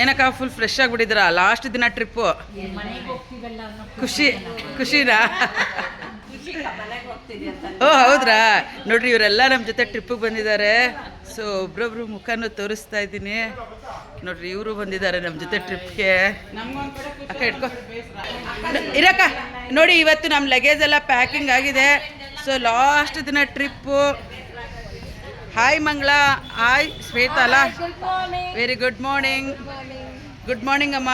ಏನಕ್ಕ full fresh ಆಗಿಬಿಟ್ಟಿದ್ರ last ದಿನ trip ಖುಷಿನಾ ಓ ಹೌದ್ರಾ ನೋಡ್ರಿ ಇವರೆಲ್ಲ ನಮ್ಮ ಜೊತೆ ಟ್ರಿಪ್ಪಿಗೆ ಬಂದಿದ್ದಾರೆ ಸೊ ಒಬ್ರೊಬ್ರು ಮುಖನೂ ತೋರಿಸ್ತಾ ಇದ್ದೀನಿ ನೋಡ್ರಿ ಇವರು ಬಂದಿದ್ದಾರೆ ನಮ್ಮ ಜೊತೆ ಟ್ರಿಪ್ಗೆ ಅಕ್ಕ ಇಟ್ಕೋ ಇರಕ್ಕ ನೋಡಿ ಇವತ್ತು ನಮ್ಮ ಲಗೇಜ್ ಎಲ್ಲ ಪ್ಯಾಕಿಂಗ್ ಆಗಿದೆ ಸೊ ಲಾಸ್ಟ್ ದಿನ ಟ್ರಿಪ್ಪು ಹಾಯ್ ಮಂಗಳ ಹಾಯ್ ಶ್ವೇತಾ ಅಲ್ಲ ವೆರಿ ಗುಡ್ ಮಾರ್ನಿಂಗ್ ಅಮ್ಮ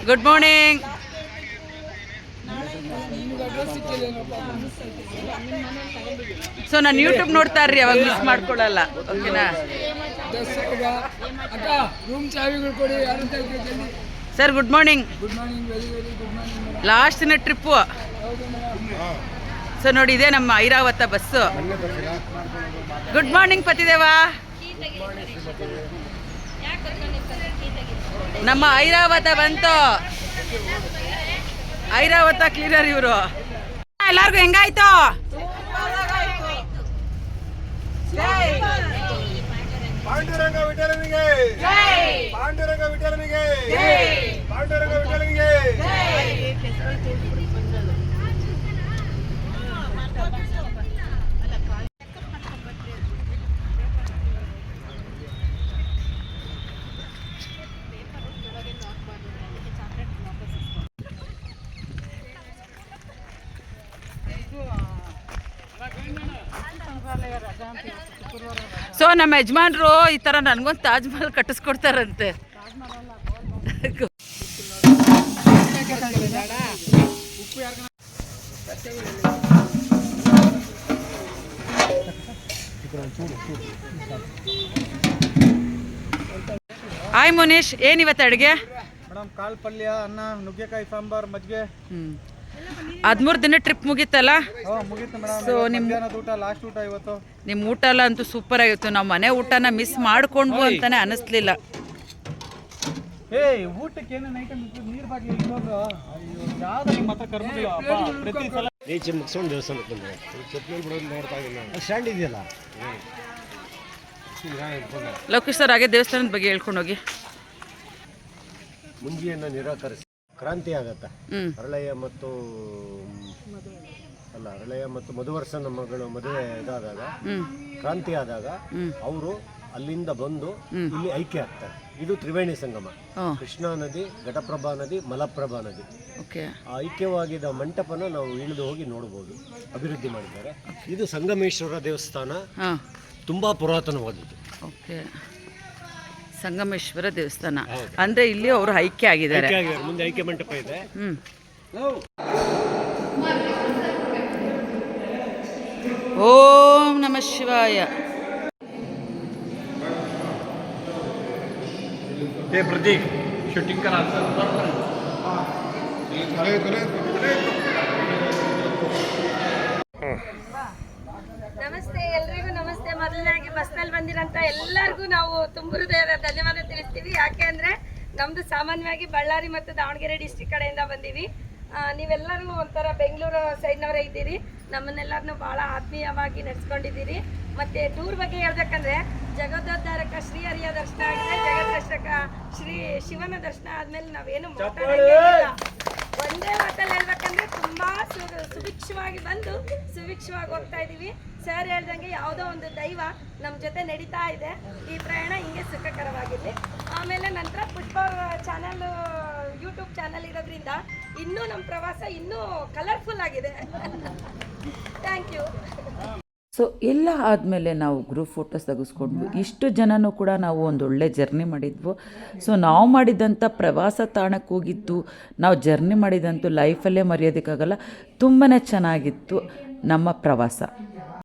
ಗುಡ್ ಮಾರ್ನಿಂಗ್ ಸೊ ನಾನು ಯೂಟ್ಯೂಬ್ ನೋಡ್ತಾ ಇರ್ರಿ ಅವಾಗ ಮಿಸ್ ಮಾಡ್ಕೊಳ್ಳಲ್ಲ ಓಕೆನಾ ಸರ್ ಗುಡ್ ಮಾರ್ನಿಂಗ್ ಲಾಸ್ಟ್ ದಿನ ಟ್ರಿಪ್ಪು ಸೊ ನೋಡಿ ಇದೆ ನಮ್ಮ ಐರಾವತ ಬಸ್ಸು ಗುಡ್ ಮಾರ್ನಿಂಗ್ ಪತಿದೇವಾ ನಮ್ಮ ಐರಾವತ ಬಂತು ಐರಾವತ ಕ್ಲೀನರ್ ಇವರು ಎಲ್ಲಾರ್ಗು ಹೆಂಗಾಯ್ತು ಪಾಂಡುರಂಗ ವಿಠಲನಿಗೆ ಪಾಂಡುರಂಗ ವಿಠಲನಿಗೆ ಪಾಂಡುರಂಗ ವಿಠಲನಿಗೆ ಸೊ ನಮ್ಮ ಯಜಮಾನ್ರು ಈ ಥರ ನನಗೊಂದು ತಾಜ್ ಮಹಲ್ ಕಟ್ಟಿಸ್ಕೊಡ್ತಾರಂತೆ ಹಾಯ್ ಮುನೀಶ್ ಏನಿವತ್ತು ಅಡುಗೆ ಮೇಡಮ್ ಕಾಳು ಪಲ್ಯ ಅನ್ನ ನುಗ್ಗೆಕಾಯಿ ಸಾಂಬಾರ್ ಮಜ್ಜಿಗೆ 13 ದಿನ ಟ್ರಿಪ್ ಮುಗೀತಲ್ಲ ಸೊ ನಿಮ್ಮ ಊಟ ಲಾಸ್ಟ್ ಊಟ ಇವತ್ತು ನಿಮ್ಮ ಊಟ ಎಲ್ಲ ಅಂತೂ ಸೂಪರ್ ಆಗಿತ್ತು ನಾವು ಮನೆ ಊಟನ ಮಿಸ್ ಮಾಡ್ಕೊಂಡ್ವು ಅಂತಾನೆ ಅನಿಸ್ಲಿಲ್ಲ ಊಟಕ್ಕೆ ಏನೇನು ಐಟಮ್ ಇತ್ತು ನೀರು ಬಾಟ್ಲಿ ಇಟ್ಟೋದು ಯಾವ್ದು ನಿಮ್ಮ ಹತ್ರ ಕರ್ಮಿಲ್ಲ ಪ್ರತಿ ಸಲ ಈಚೆ ಮುಗಿಸ್ಕೊಂಡು ದೇವಸ್ಥಾನಕ್ಕೆ ಬಂದೆ ಚಪ್ಲಿ ಬಿಡೋದು ನೋಡ್ತಾ ಇಲ್ಲ ಸ್ಟ್ಯಾಂಡ್ ಇದೆಯಲ್ಲ ಲೋಕೇಶ್ ಸರ್ ಹಾಗೆ ದೇವಸ್ಥಾನದ ಬಗ್ಗೆ ಹೇಳ್ಕೊಂಡು ಹೋಗಿ ಮುಂಜಿಯನ್ನು ನಿರಾಕರಿಸಿ ಕ್ರಾಂತಿ ಆಗತ್ತ ಅರಳಯ್ಯ ಮತ್ತು ಮಧುವರ್ಷನ ಮಗಳು ಮದುವೆ ಇದಾದಾಗ ಕ್ರಾಂತಿ ಆದಾಗ ಅವರು ಅಲ್ಲಿಂದ ಬಂದು ಇಲ್ಲಿ ಐಕ್ಯ ಆಗ್ತಾರೆ ಇದು ತ್ರಿವೇಣಿ ಸಂಗಮ ಕೃಷ್ಣಾ ನದಿ ಘಟಪ್ರಭಾ ನದಿ ಮಲಪ್ರಭಾ ನದಿ ಆ ಐಕ್ಯವಾಗಿದ್ದ ಮಂಟಪನ ನಾವು ಇಳಿದು ಹೋಗಿ ನೋಡಬಹುದು ಅಭಿವೃದ್ಧಿ ಮಾಡಿದ್ದಾರೆ ಇದು ಸಂಗಮೇಶ್ವರ ದೇವಸ್ಥಾನ ತುಂಬಾ ಪುರಾತನವಾದದ್ದು ಸಂಗಮೇಶ್ವರ ದೇವಸ್ಥಾನ ಅಂದ್ರೆ ಇಲ್ಲಿ ಅವರು ಐಕ್ಯ ಆಗಿದ್ದಾರೆ ಮುಂದೆ ಐಕ್ಯ ಮಂಟಪ ಇದೆ ಓಂ ನಮಃ ಶಿವಾಯ प्रतीक शूटिंग करा ನಮಸ್ತೆ ಎಲ್ರಿಗೂ ನಮಸ್ತೆ. ಮೊದಲನೇದಾಗಿ ಬಸ್ನಲ್ಲಿ ಬಂದಿರೋಂಥ ಎಲ್ಲರಿಗೂ ನಾವು ತುಂಬ ಹೃದಯದ ಧನ್ಯವಾದ ತಿಳಿಸ್ತೀವಿ. ಯಾಕೆ ಅಂದರೆ ನಮ್ಮದು ಸಾಮಾನ್ಯವಾಗಿ ಬಳ್ಳಾರಿ ಮತ್ತು ದಾವಣಗೆರೆ ಡಿಸ್ಟ್ರಿಕ್ಟ್ ಕಡೆಯಿಂದ ಬಂದೀವಿ. ನೀವೆಲ್ಲರೂ ಒಂಥರ ಬೆಂಗಳೂರು ಸೈಡ್ನವರೇ ಇದ್ದೀರಿ. ನಮ್ಮನ್ನೆಲ್ಲರನ್ನೂ ಭಾಳ ಆತ್ಮೀಯವಾಗಿ ನಡೆಸ್ಕೊಂಡಿದ್ದೀರಿ. ಮತ್ತು ಟೂರ್ ಬಗ್ಗೆ ಹೇಳ್ಬೇಕಂದ್ರೆ ಜಗದೋದ್ಧಾರಕ ಶ್ರೀ ಹರಿಯ ದರ್ಶನ ಆಗಿದೆ, ಜಗದ್ರಕ್ಷಕ ಶ್ರೀ ಶಿವನ ದರ್ಶನ ಆದಮೇಲೆ ನಾವೇನು ಮಾತಾಡೋಂಗಿಲ್ಲ. ಒಂದೇ ಮಾತಲ್ಲಿ ಹೇಳ್ಬೇಕಂದ್ರೆ ತುಂಬ ಸುಭಿಕ್ಷವಾಗಿ ಬಂದು ಸುಭಿಕ್ಷವಾಗಿ ಹೋಗ್ತಾ ಇದ್ದೀವಿ. ಸರ್ ಹೇಳ್ದಂಗೆ ಯಾವುದೋ ಒಂದು ದೈವ ನಮ್ಮ ಜೊತೆ ನಡೀತಾ ಇದೆ. ಈ ಪ್ರಯಾಣ ಹಿಂಗೆ ಸುಖಕರವಾಗಿರಲಿ. ಆಮೇಲೆ ನಂತರ ಪುಷ್ಪ ಚಾನಲ್ ಯೂಟ್ಯೂಬ್ ಚಾನಲ್ ಇರೋದ್ರಿಂದ ಇನ್ನೂ ನಮ್ಮ ಪ್ರವಾಸ ಇನ್ನೂ ಕಲರ್ಫುಲ್ ಆಗಿದೆ. Thank you. ಸೊ ಎಲ್ಲ ಆದಮೇಲೆ ನಾವು ಗ್ರೂಪ್ ಫೋಟೋಸ್ ತೆಗೆಸ್ಕೊಂಡ್ವಿ. ಇಷ್ಟು ಜನನೂ ಕೂಡ ನಾವು ಒಂದು ಒಳ್ಳೆ ಜರ್ನಿ ಮಾಡಿದ್ವು. ಸೊ ನಾವು ಮಾಡಿದಂಥ ಪ್ರವಾಸ ತಾಣಕ್ಕೆ ಹೋಗಿದ್ದು, ನಾವು ಜರ್ನಿ ಮಾಡಿದಂತೂ ಲೈಫಲ್ಲೇ ಮರೆಯೋದಕ್ಕಾಗಲ್ಲ. ತುಂಬಾ ಚೆನ್ನಾಗಿತ್ತು ನಮ್ಮ ಪ್ರವಾಸ.